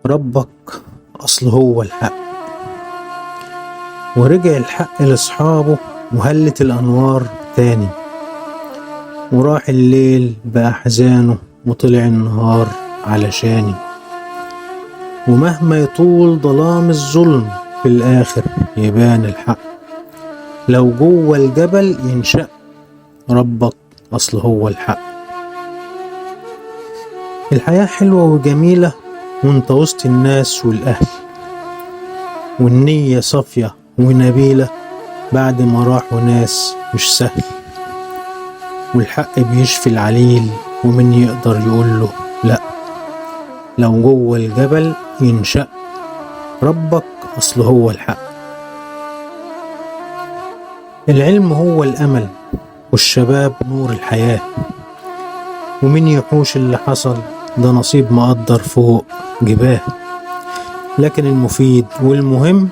ربك أصل هو الحق. ورجع الحق لأصحابه وهلت الأنوار تاني، وراح الليل بأحزانه وطلع النهار علشاني. ومهما يطول ظلام الظلم في الآخر يبان الحق، لو جوه الجبل ينشأ ربك أصل هو الحق. الحياة حلوة وجميلة وانت وسط الناس والأهل، والنية صافية ونبيلة بعد ما راحوا ناس مش سهل. والحق بيشفي العليل ومن يقدر يقوله لأ، لو جوه الجبل ينشأ ربك أصل هو الحق. العلم هو الأمل والشباب نور الحياة، ومن يحوش اللي حصل ده نصيب مقدر فوق جباه. لكن المفيد والمهم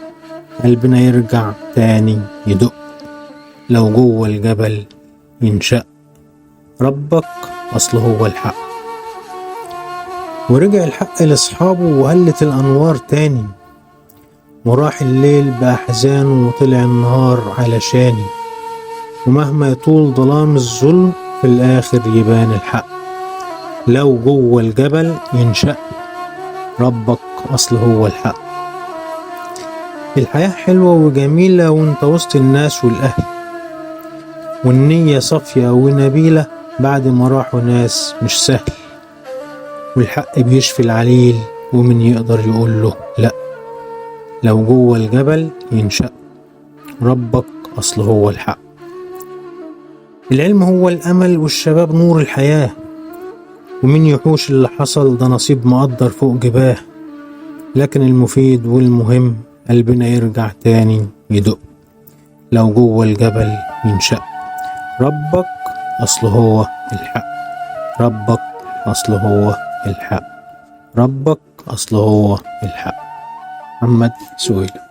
قلبنا يرجع تاني يدق، لو جوه الجبل ينشأ ربك أصل هو الحق. ورجع الحق لأصحابه وهلت الأنوار تاني، وراح الليل بأحزانه وطلع النهار علشاني. ومهما يطول ظلام الظلم في الآخر يبان الحق، لو جوه الجبل ينشأ ربك أصل هو الحق. الحياة حلوة وجميلة وانت وسط الناس والأهل، والنية صافية ونبيلة بعد ما راحوا ناس مش سهل. والحق بيشفي العليل ومن يقدر يقوله لأ، لو جوه الجبل ينشأ ربك أصل هو الحق. العلم هو الأمل والشباب نور الحياة، ومن يحوش اللي حصل ده نصيب مقدر فوق جباه. لكن المفيد والمهم قلبنا يرجع تاني يدق، لو جوه الجبل ينشأ ربك أصل هو الحق. ربك أصل هو الحق. ربك أصل هو الحق. محمد سويلم.